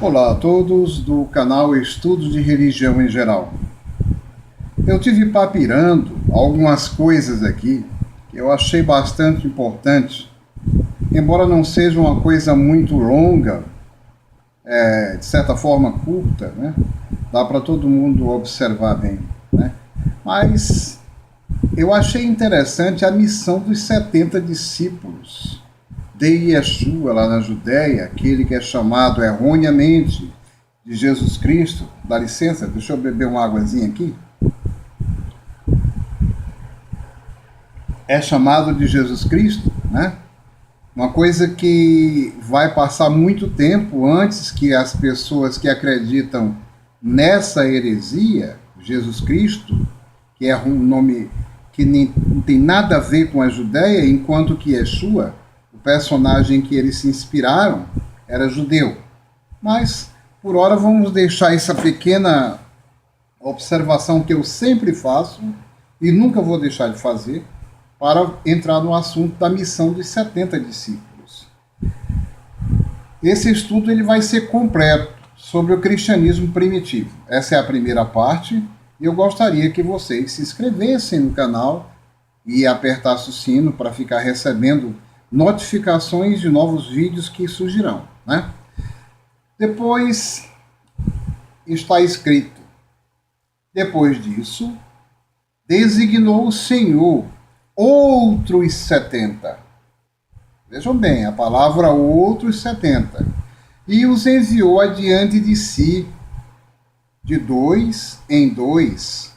Olá a todos do canal Estudos de Religião em Geral. Eu tive papirando algumas coisas aqui que eu achei bastante importante, embora não seja uma coisa muito longa, de certa forma curta, né? Dá para todo mundo observar bem, né? Mas eu achei interessante a missão dos 70 discípulos de Yeshua lá na Judéia, aquele que é chamado erroneamente de Jesus Cristo. Dá licença, deixa eu beber uma águazinha aqui. É chamado de Jesus Cristo, né? Uma coisa que vai passar muito tempo antes que as pessoas que acreditam nessa heresia, Jesus Cristo, que é um nome que não tem nada a ver com a Judéia, enquanto que Yeshua, o personagem que eles se inspiraram, era judeu. Mas, por hora, vamos deixar essa pequena observação que eu sempre faço e nunca vou deixar de fazer, para entrar no assunto da missão dos 70 discípulos. Esse estudo ele vai ser completo sobre o cristianismo primitivo. Essa é a primeira parte e eu gostaria que vocês se inscrevessem no canal e apertassem o sino para ficar recebendo notificações de novos vídeos que surgirão, né? Depois está escrito: depois disso, designou o Senhor outros 70. Vejam bem, a palavra outros 70. E os enviou adiante de si, de dois em dois,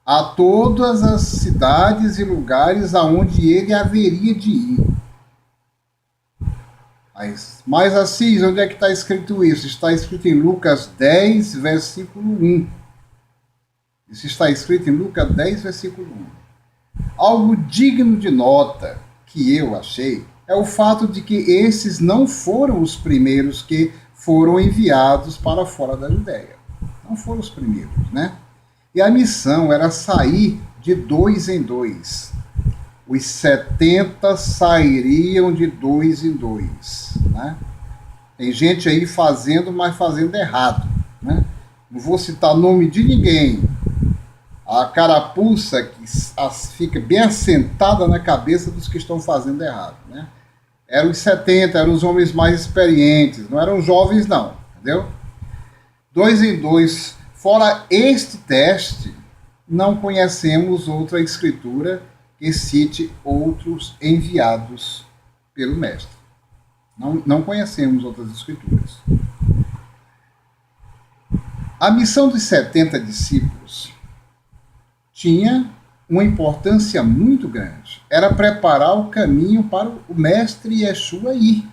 a todas as cidades e lugares aonde ele haveria de ir. Mas assim, onde é que está escrito isso? Está escrito em Lucas 10, versículo 1. Isso está escrito em Lucas 10, versículo 1. Algo digno de nota que eu achei é o fato de que esses não foram os primeiros que foram enviados para fora da Judéia. Não foram os primeiros, né? E a missão era sair de dois em dois. Os 70 sairiam de dois em dois, né? Tem gente aí fazendo, mas fazendo errado, né? Não vou citar nome de ninguém. A carapuça que fica bem assentada na cabeça dos que estão fazendo errado, né? Eram os 70, eram os homens mais experientes, não eram jovens não, entendeu? Dois em dois. Fora este teste, não conhecemos outra escritura que cite outros enviados pelo mestre. Não conhecemos outras escrituras. A missão dos 70 discípulos tinha uma importância muito grande. Era preparar o caminho para o mestre Yeshua ir.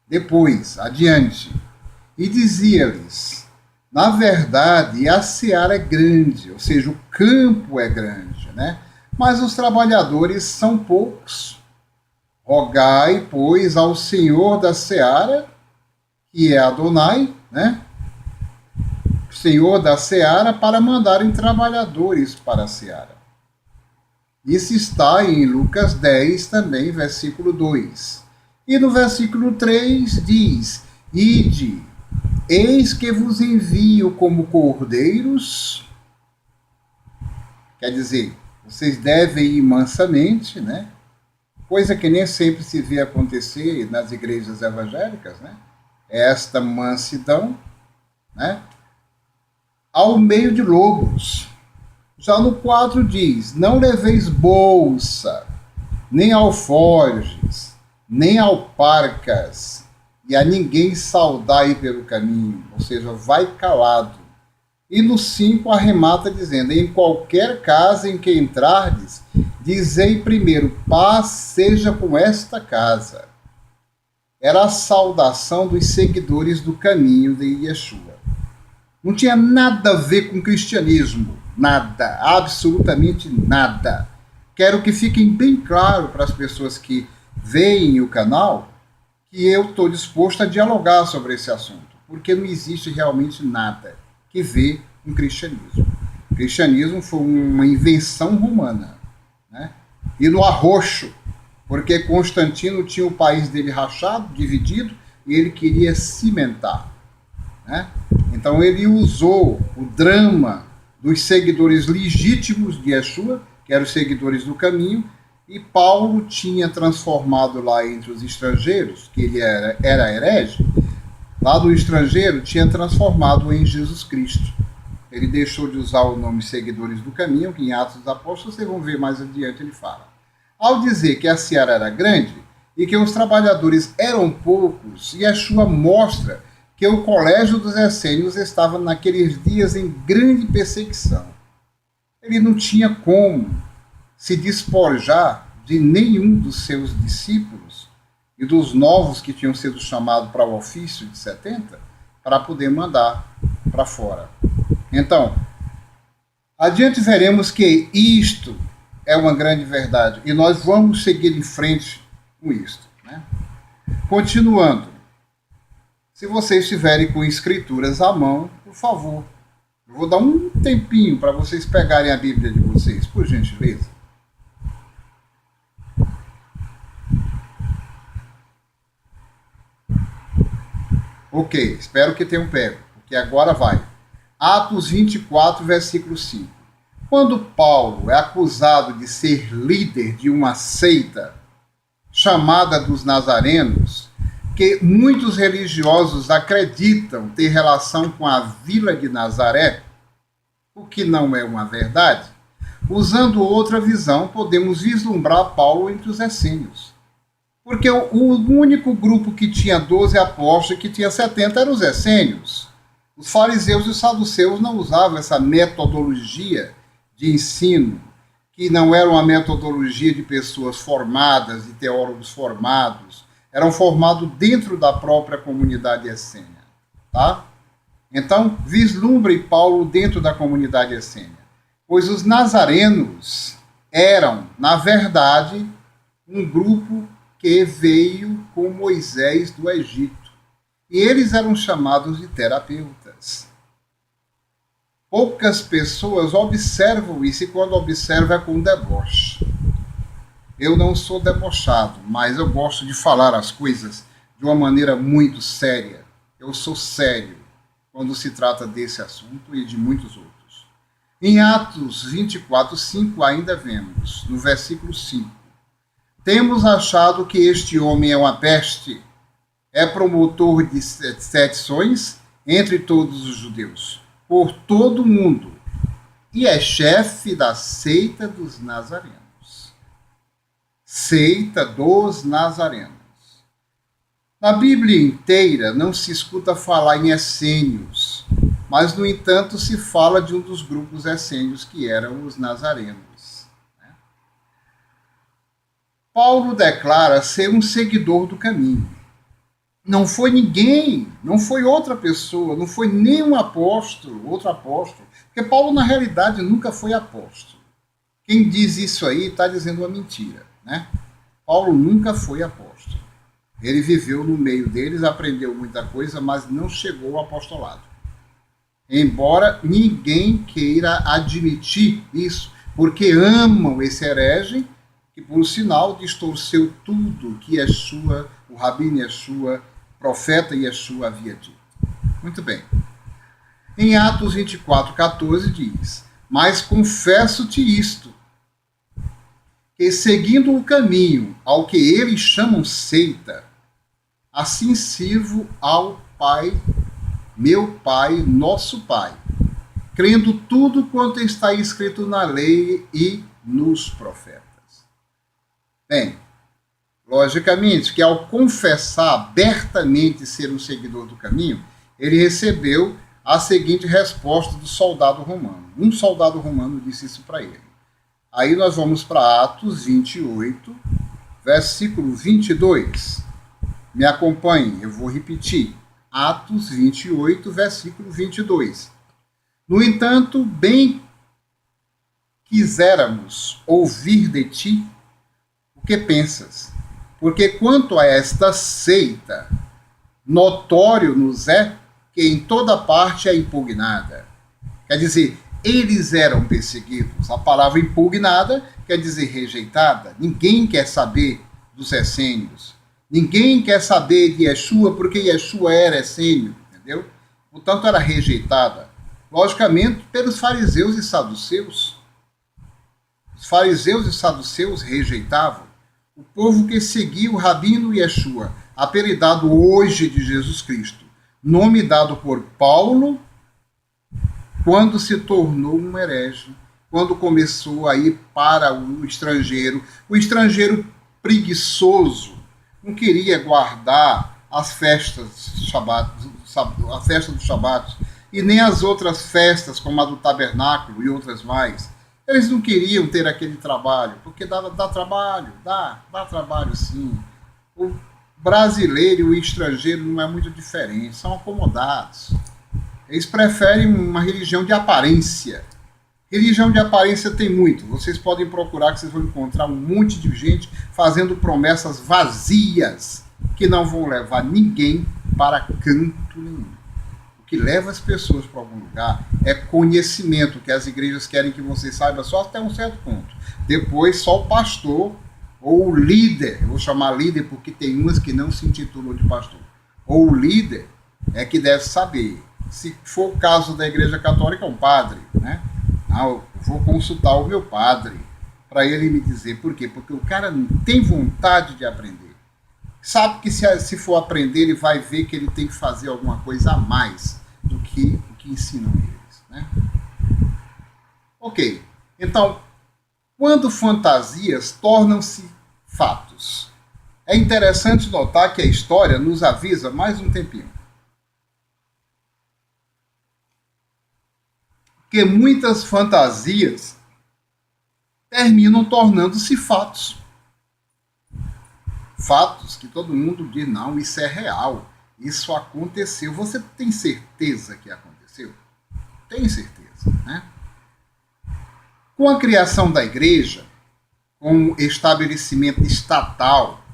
Depois, adiante. E dizia-lhes: na verdade, a seara é grande, ou seja, o campo é grande, né? Mas os trabalhadores são poucos. Rogai, pois, ao Senhor da seara, que é Adonai, né? Senhor da seara, para mandarem trabalhadores para a seara. Isso está em Lucas 10 também, versículo 2. E no versículo 3 diz: ide, eis que vos envio como cordeiros. Quer dizer, vocês devem ir mansamente, né? Coisa que nem sempre se vê acontecer nas igrejas evangélicas, né? Esta mansidão, né? Ao meio de lobos. Já no 4 diz: não leveis bolsa, nem alforjes, nem alparcas, e a ninguém saudai pelo caminho, ou seja, vai calado. E no 5 arremata dizendo: em qualquer casa em que entrardes, dizei primeiro, paz seja com esta casa. Era a saudação dos seguidores do caminho de Yeshua. Não tinha nada a ver com cristianismo, nada, absolutamente nada. Quero que fiquem bem claro para as pessoas que veem o canal que eu estou disposto a dialogar sobre esse assunto, porque não existe realmente nada que ver com cristianismo. O cristianismo foi uma invenção romana, né? E no arroxo, porque Constantino tinha o país dele rachado, dividido, e ele queria cimentar. né? Então ele usou o drama dos seguidores legítimos de Yeshua, que eram os seguidores do caminho, e Paulo tinha transformado lá entre os estrangeiros, que ele era herege, lá do estrangeiro tinha transformado em Jesus Cristo. Ele deixou de usar o nome seguidores do caminho, que em Atos dos Apóstolos, vocês vão ver mais adiante, ele fala. Ao dizer que a seara era grande e que os trabalhadores eram poucos, Yeshua mostra que o colégio dos essênios estava naqueles dias em grande perseguição. Ele não tinha como se despojar de nenhum dos seus discípulos e dos novos que tinham sido chamados para o ofício de 70, para poder mandar para fora. Então, adiante veremos que isto é uma grande verdade e nós vamos seguir em frente com isto, né? Continuando, se vocês estiverem com escrituras à mão, por favor, eu vou dar um tempinho para vocês pegarem a Bíblia de vocês, por gentileza. Ok, espero que tenham pego, porque agora vai. Atos 24, versículo 5. Quando Paulo é acusado de ser líder de uma seita chamada dos Nazarenos, que muitos religiosos acreditam ter relação com a vila de Nazaré, o que não é uma verdade, usando outra visão, podemos vislumbrar Paulo entre os essênios. Porque o único grupo que tinha 12 apóstolos e que tinha 70 eram os essênios. Os fariseus e os saduceus não usavam essa metodologia de ensino, que não era uma metodologia de pessoas formadas, de teólogos formados, eram formados dentro da própria comunidade essênia. Tá? Então, vislumbre Paulo dentro da comunidade essênia. Pois os nazarenos eram, na verdade, um grupo que veio com Moisés do Egito. E eles eram chamados de terapeutas. Poucas pessoas observam isso e quando observam é com deboche. Eu não sou debochado, mas eu gosto de falar as coisas de uma maneira muito séria. Eu sou sério quando se trata desse assunto e de muitos outros. Em Atos 24, 5 ainda vemos, no versículo 5. Temos achado que este homem é uma peste, é promotor de sedições entre todos os judeus, por todo o mundo, e é chefe da seita dos nazarenos. Seita dos nazarenos. Na Bíblia inteira não se escuta falar em essênios, mas, no entanto, se fala de um dos grupos essênios que eram os nazarenos. Paulo declara ser um seguidor do caminho. Não foi ninguém, não foi outra pessoa, não foi nenhum apóstolo, outro apóstolo, porque Paulo, na realidade, nunca foi apóstolo. Quem diz isso aí está dizendo uma mentira, né? Paulo nunca foi apóstolo. Ele viveu no meio deles, aprendeu muita coisa, mas não chegou ao apostolado. Embora ninguém queira admitir isso, porque amam esse herege, que, por sinal, distorceu tudo que Yeshua, o Rabino Yeshua, profeta Yeshua havia dito. Muito bem. Em Atos 24, 14 diz: mas confesso-te isto, que seguindo o caminho ao que eles chamam seita, assim sirvo ao Pai, meu Pai, nosso Pai, crendo tudo quanto está escrito na lei e nos profetas. Bem, logicamente que ao confessar abertamente ser um seguidor do caminho, ele recebeu a seguinte resposta do soldado romano. Um soldado romano disse isso para ele. Aí nós vamos para Atos 28, versículo 22. Me acompanhem, eu vou repetir. Atos 28, versículo 22. No entanto, bem quiséramos ouvir de ti o que pensas, porque quanto a esta seita, notório nos é que em toda parte é impugnada. Quer dizer, eles eram perseguidos. A palavra impugnada quer dizer rejeitada. Ninguém quer saber dos essênios. Ninguém quer saber de Yeshua porque Yeshua era essênio, entendeu? portanto era rejeitada, logicamente, pelos fariseus e saduceus. Os fariseus e saduceus rejeitavam. O povo que seguia o Rabino Yeshua, apelidado hoje de Jesus Cristo, nome dado por Paulo quando se tornou um herege, quando começou a ir para o estrangeiro preguiçoso, não queria guardar as festas Shabat, a festa do Shabat, e nem as outras festas, como a do tabernáculo e outras mais. Eles não queriam ter aquele trabalho, porque dá trabalho, dá trabalho sim. O brasileiro e o estrangeiro não é muito diferente, são acomodados. Eles preferem uma religião de aparência. Religião de aparência tem muito. Vocês podem procurar que vocês vão encontrar um monte de gente fazendo promessas vazias que não vão levar ninguém para canto nenhum. O que leva as pessoas para algum lugar é conhecimento, que as igrejas querem que você saiba só até um certo ponto. Depois só o pastor ou o líder, eu vou chamar líder porque tem umas que não se intitulam de pastor, ou o líder é que deve saber. Se for o caso da igreja católica, é um padre, né? Eu vou consultar o meu padre para ele me dizer por quê. Porque o cara não tem vontade de aprender. Sabe que se for aprender, ele vai ver que ele tem que fazer alguma coisa a mais do que o que ensinam eles, né? Ok. Então, quando fantasias tornam-se fatos, é interessante notar que a história nos avisa mais um tempinho. Que muitas fantasias terminam tornando-se fatos. Fatos que todo mundo diz, não, isso é real, isso aconteceu. Você tem certeza que aconteceu? Tem certeza, né? Com a criação da igreja, com o estabelecimento estatal,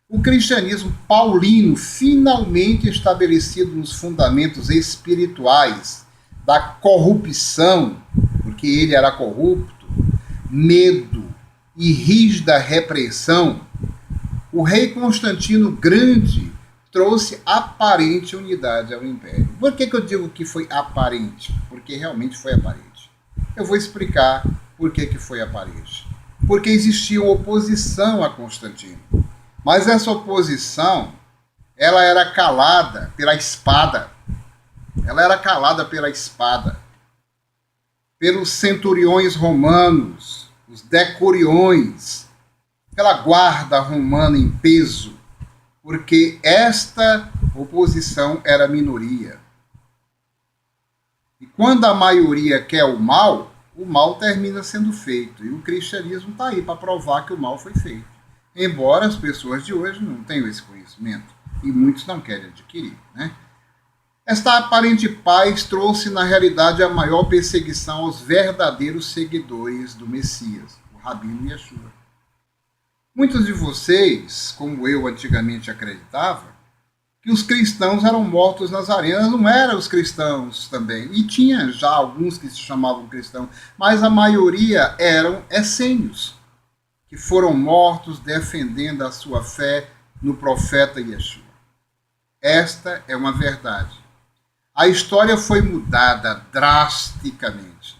o cristianismo paulino, finalmente estabelecido nos fundamentos espirituais da corrupção, porque ele era corrupto, medo e rígida repressão, o rei Constantino Grande trouxe aparente unidade ao império. Por que eu digo que foi aparente? Porque realmente foi aparente. Eu vou explicar por que foi aparente. Porque existia uma oposição a Constantino. Mas essa oposição, ela era calada pela espada. Ela era calada pela espada, pelos centuriões romanos, os decuriões, pela guarda romana em peso, porque esta oposição era minoria. E quando a maioria quer o mal termina sendo feito. E o cristianismo está aí para provar que o mal foi feito. Embora as pessoas de hoje não tenham esse conhecimento, e muitos não querem adquirir, né? Esta aparente paz trouxe, na realidade, a maior perseguição aos verdadeiros seguidores do Messias, o Rabino Yeshua. Muitos de vocês, como eu antigamente acreditava, que os cristãos eram mortos nas arenas, não eram os cristãos também. E tinha já alguns que se chamavam cristãos, mas a maioria eram essênios, que foram mortos defendendo a sua fé no profeta Yeshua. Esta é uma verdade. A história foi mudada drasticamente.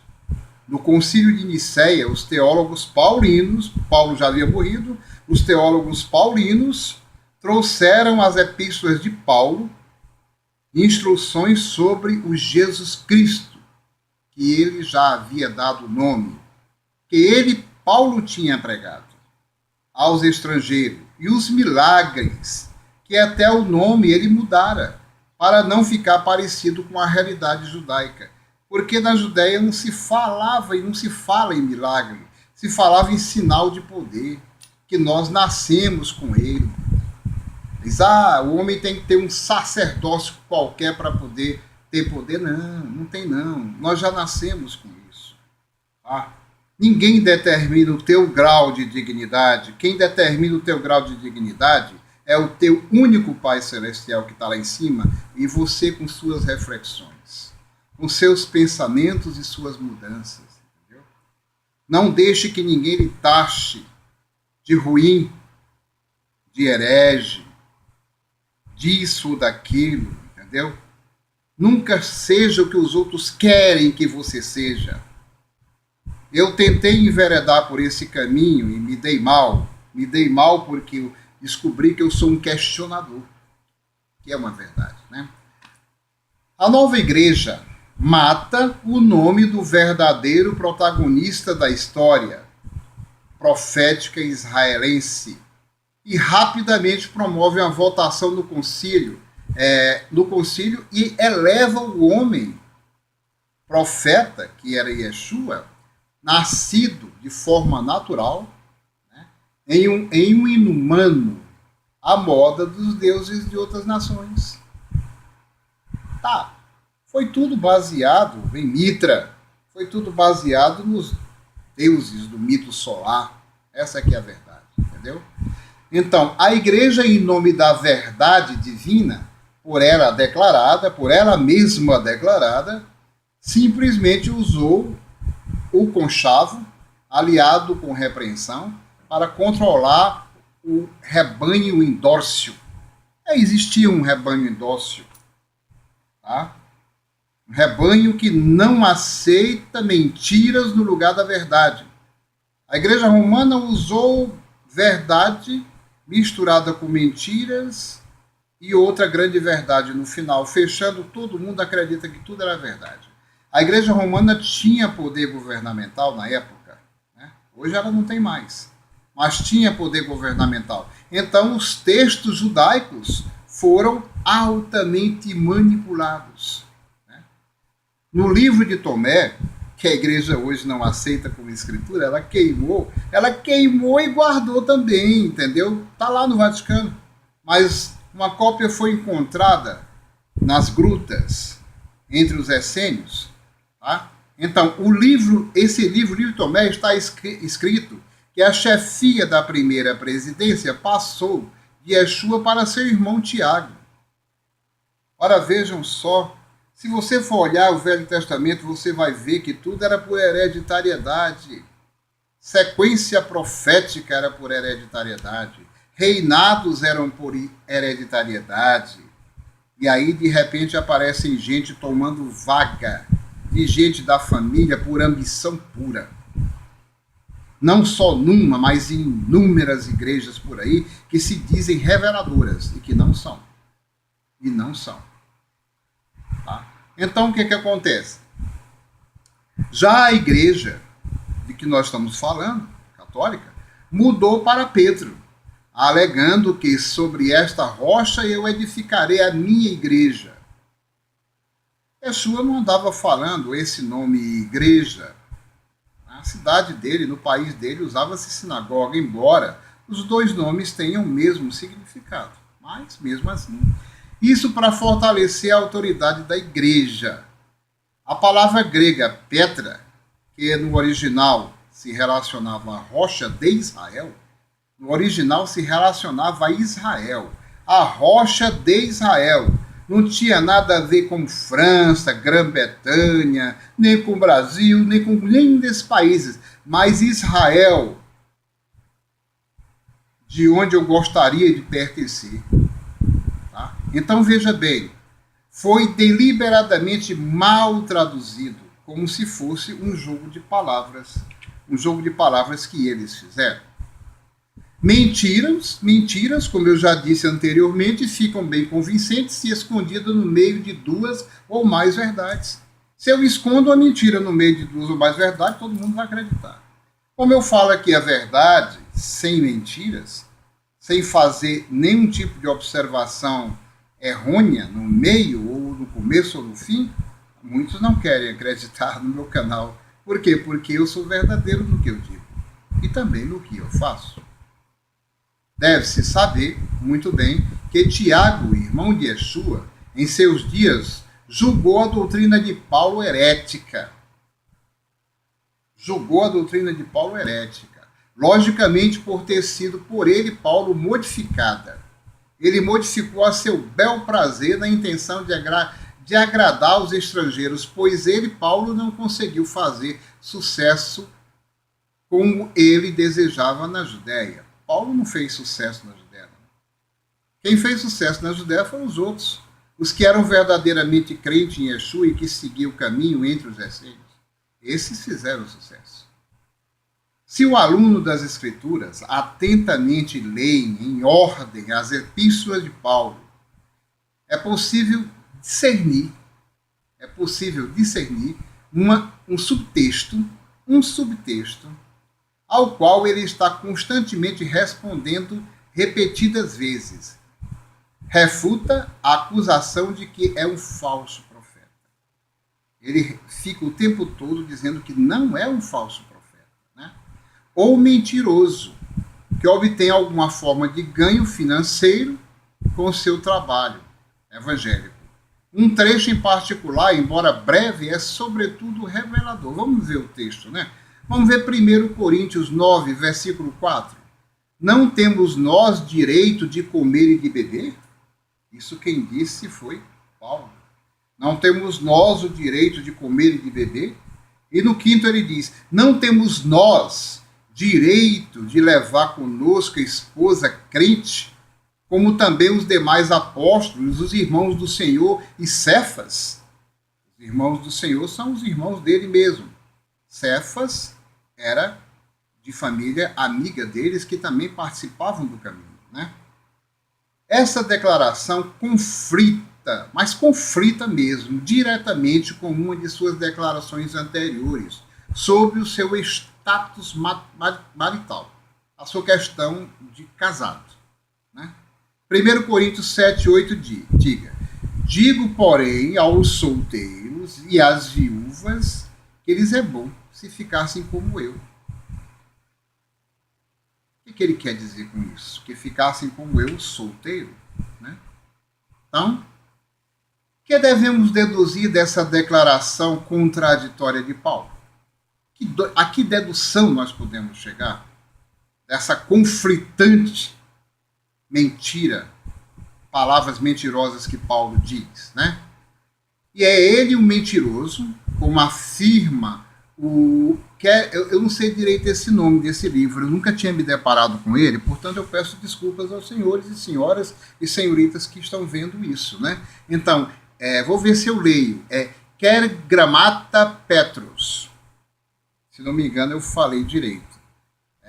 No concílio de Nicéia, os teólogos paulinos, Paulo já havia morrido, os teólogos paulinos trouxeram as epístolas de Paulo, instruções sobre o Jesus Cristo, que ele já havia dado o nome, que ele, Paulo, tinha pregado aos estrangeiros, e os milagres, que até o nome ele mudara, para não ficar parecido com a realidade judaica. Porque na Judéia não se falava e não se fala em milagre, se falava em sinal de poder, que nós nascemos com ele. Diz, o homem tem que ter um sacerdócio qualquer para poder ter poder. Não, não tem não. Nós já nascemos com isso. Tá? Ninguém determina o teu grau de dignidade. Quem determina o teu grau de dignidade é o teu único Pai Celestial que está lá em cima e você com suas reflexões, com seus pensamentos e suas mudanças. Entendeu? Não deixe que ninguém lhe taxe de ruim, de herege, disso ou daquilo, entendeu? Nunca seja o que os outros querem que você seja. Eu tentei enveredar por esse caminho e me dei mal. Me dei mal porque eu descobri que eu sou um questionador, que é uma verdade, né? A nova igreja mata o nome do verdadeiro protagonista da história profética israelense e rapidamente promove uma votação no concílio e eleva o homem profeta, que era Yeshua, nascido de forma natural, né, em um inumano, à moda dos deuses de outras nações. Tá, foi tudo baseado em Mitra, foi tudo baseado nos deuses do mito solar. Essa aqui é a verdade, entendeu? Então, a igreja, em nome da verdade divina, por ela mesma declarada, simplesmente usou o conchavo, aliado com repreensão, para controlar o rebanho indócil. Existia um rebanho indócil, tá? Um rebanho que não aceita mentiras no lugar da verdade. A igreja romana usou verdade misturada com mentiras e outra grande verdade no final, fechando todo mundo acredita que tudo era verdade. A igreja romana tinha poder governamental na época, né? Hoje ela não tem mais, mas tinha poder governamental. Então os textos judaicos foram altamente manipulados. No livro de Tomé, que a igreja hoje não aceita como escritura, ela queimou e guardou também, entendeu? Está lá no Vaticano. Mas uma cópia foi encontrada nas grutas entre os essênios. Tá? Então, esse livro de Tomé, está escrito que a chefia da primeira presidência passou de Yeshua para seu irmão Tiago. Ora, vejam só, se você for olhar o Velho Testamento, você vai ver que tudo era por hereditariedade. Sequência profética era por hereditariedade. Reinados eram por hereditariedade. E aí, de repente, aparecem gente tomando vaga de gente da família por ambição pura. Não só numa, mas em inúmeras igrejas por aí que se dizem reveladoras e que não são. E não são. Tá? Então, o que acontece? Já a igreja de que nós estamos falando, católica, mudou para Pedro, alegando que sobre esta rocha eu edificarei a minha igreja. Yeshua não andava falando esse nome igreja. Na cidade dele, no país dele, usava-se sinagoga, embora os dois nomes tenham o mesmo significado. Mas, mesmo assim, isso para fortalecer a autoridade da igreja. A palavra grega Petra, que no original se relacionava à rocha de Israel, no original se relacionava a Israel, a rocha de Israel. Não tinha nada a ver com França, Grã-Bretanha, nem com o Brasil, nem com nenhum desses países, mas Israel, de onde eu gostaria de pertencer. Tá? Então veja bem, foi deliberadamente mal traduzido, como se fosse um jogo de palavras que eles fizeram. Mentiras, como eu já disse anteriormente, ficam bem convincentes se escondidas no meio de duas ou mais verdades. Se eu escondo a mentira no meio de duas ou mais verdades, todo mundo vai acreditar. Como eu falo aqui a verdade, sem mentiras, sem fazer nenhum tipo de observação errônea no meio, ou no começo ou no fim, muitos não querem acreditar no meu canal. Por quê? Porque eu sou verdadeiro no que eu digo e também no que eu faço. Deve-se saber muito bem que Tiago, irmão de Yeshua, em seus dias, julgou a doutrina de Paulo herética. Logicamente por ter sido por ele, Paulo, modificada. Ele modificou a seu bel prazer na intenção de agradar os estrangeiros, pois ele, Paulo, não conseguiu fazer sucesso como ele desejava na Judéia. Paulo não fez sucesso na Judéia. Quem fez sucesso na Judéia foram os outros. Os que eram verdadeiramente crentes em Yeshua e que seguiam o caminho entre os essênios, esses fizeram sucesso. Se o aluno das Escrituras atentamente lê em ordem as epístolas de Paulo, é possível discernir um subtexto, ao qual ele está constantemente respondendo repetidas vezes. Refuta a acusação de que é um falso profeta. Ele fica o tempo todo dizendo que não é um falso profeta, né? Ou mentiroso, que obtém alguma forma de ganho financeiro com o seu trabalho evangélico. Um trecho em particular, embora breve, é sobretudo revelador. Vamos ver o texto, né? Vamos ver 1 Coríntios 9, versículo 4. Não temos nós direito de comer e de beber? Isso quem disse foi Paulo. Não temos nós o direito de comer e de beber? E no 5º ele diz, não temos nós direito de levar conosco a esposa crente, como também os demais apóstolos, os irmãos do Senhor e Cefas. Os irmãos do Senhor são os irmãos dele mesmo. Cefas era de família amiga deles, que também participavam do caminho, né? Essa declaração conflita, mas conflita mesmo, diretamente com uma de suas declarações anteriores, sobre o seu status marital, a sua questão de casado, né? 1 Coríntios 7, 8 diga, digo, porém, aos solteiros e às viúvas que eles é bom se ficassem como eu. O que ele quer dizer com isso? Que ficassem como eu, solteiro, né? Então, o que devemos deduzir dessa declaração contraditória de Paulo? A que dedução nós podemos chegar dessa conflitante mentira, palavras mentirosas que Paulo diz, né? E é ele o mentiroso, como afirma eu não sei direito esse nome desse livro, eu nunca tinha me deparado com ele, portanto eu peço desculpas aos senhores e senhoras e senhoritas que estão vendo isso, né? Então, vou ver se eu leio. Quer Gramata Petros. Se não me engano, eu falei direito.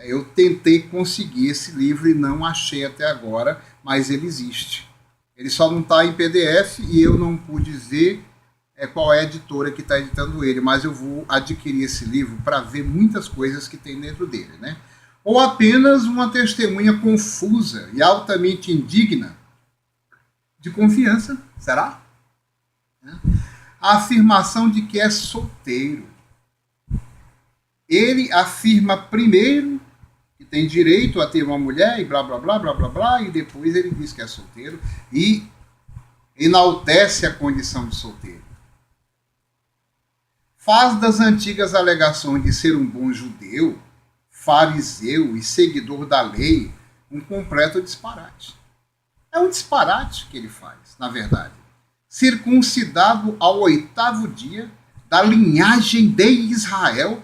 Eu tentei conseguir esse livro e não achei até agora, mas ele existe. Ele só não está em PDF e eu não pude ver qual é a editora que está editando ele, mas eu vou adquirir esse livro para ver muitas coisas que tem dentro dele, né? Ou apenas uma testemunha confusa e altamente indigna de confiança, será? A afirmação de que é solteiro. Ele afirma primeiro que tem direito a ter uma mulher e blá, blá, blá, blá, blá, blá, e depois ele diz que é solteiro e enaltece a condição de solteiro. Faz das antigas alegações de ser um bom judeu, fariseu e seguidor da lei um completo disparate. É um disparate que ele faz, na verdade. Circuncidado ao 8º dia, da linhagem de Israel,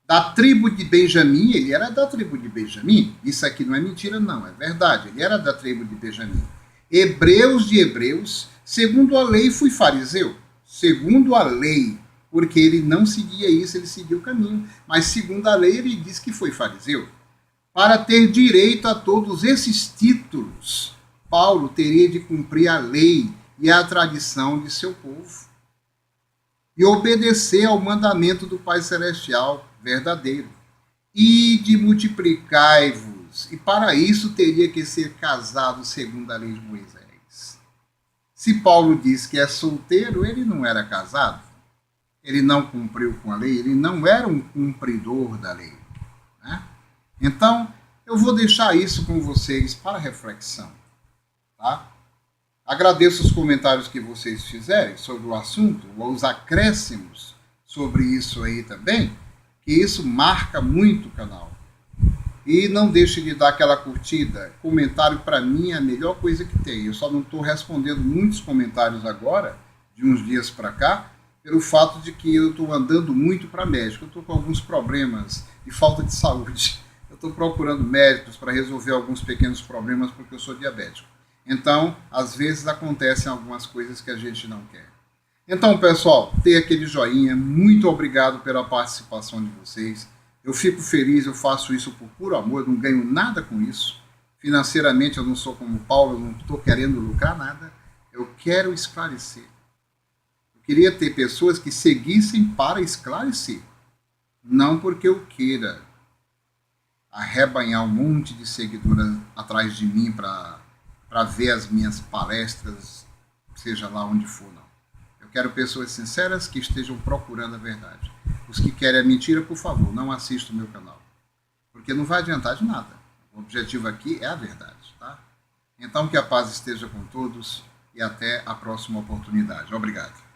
da tribo de Benjamim, ele era da tribo de Benjamim, isso aqui não é mentira não, é verdade, ele era da tribo de Benjamim. Hebreus de hebreus, segundo a lei fui fariseu, segundo a lei, porque ele não seguia isso, ele seguia o caminho, mas segundo a lei ele diz que foi fariseu. Para ter direito a todos esses títulos, Paulo teria de cumprir a lei e a tradição de seu povo e obedecer ao mandamento do Pai Celestial verdadeiro, e de multiplicai-vos, e para isso teria que ser casado segundo a lei de Moisés. Se Paulo diz que é solteiro, ele não era casado, ele não cumpriu com a lei, ele não era um cumpridor da lei, né? Então, eu vou deixar isso com vocês para reflexão, tá? Agradeço os comentários que vocês fizerem sobre o assunto, ou os acréscimos sobre isso aí também, que isso marca muito o canal. E não deixe de dar aquela curtida. Comentário, para mim, é a melhor coisa que tem. Eu só não estou respondendo muitos comentários agora, de uns dias para cá, pelo fato de que eu estou andando muito para médico. Eu estou com alguns problemas de falta de saúde. Eu estou procurando médicos para resolver alguns pequenos problemas, porque eu sou diabético. Então, às vezes acontecem algumas coisas que a gente não quer. Então, pessoal, dê aquele joinha. Muito obrigado pela participação de vocês. Eu fico feliz, eu faço isso por puro amor, eu não ganho nada com isso. Financeiramente, eu não sou como o Paulo, eu não estou querendo lucrar nada. Eu quero esclarecer. Eu queria ter pessoas que seguissem para esclarecer, não porque eu queira arrebanhar um monte de seguidoras atrás de mim para ver as minhas palestras, seja lá onde for, não. Eu quero pessoas sinceras que estejam procurando a verdade. Os que querem a mentira, por favor, não assistam o meu canal, porque não vai adiantar de nada. O objetivo aqui é a verdade, tá? Então, que a paz esteja com todos e até a próxima oportunidade. Obrigado.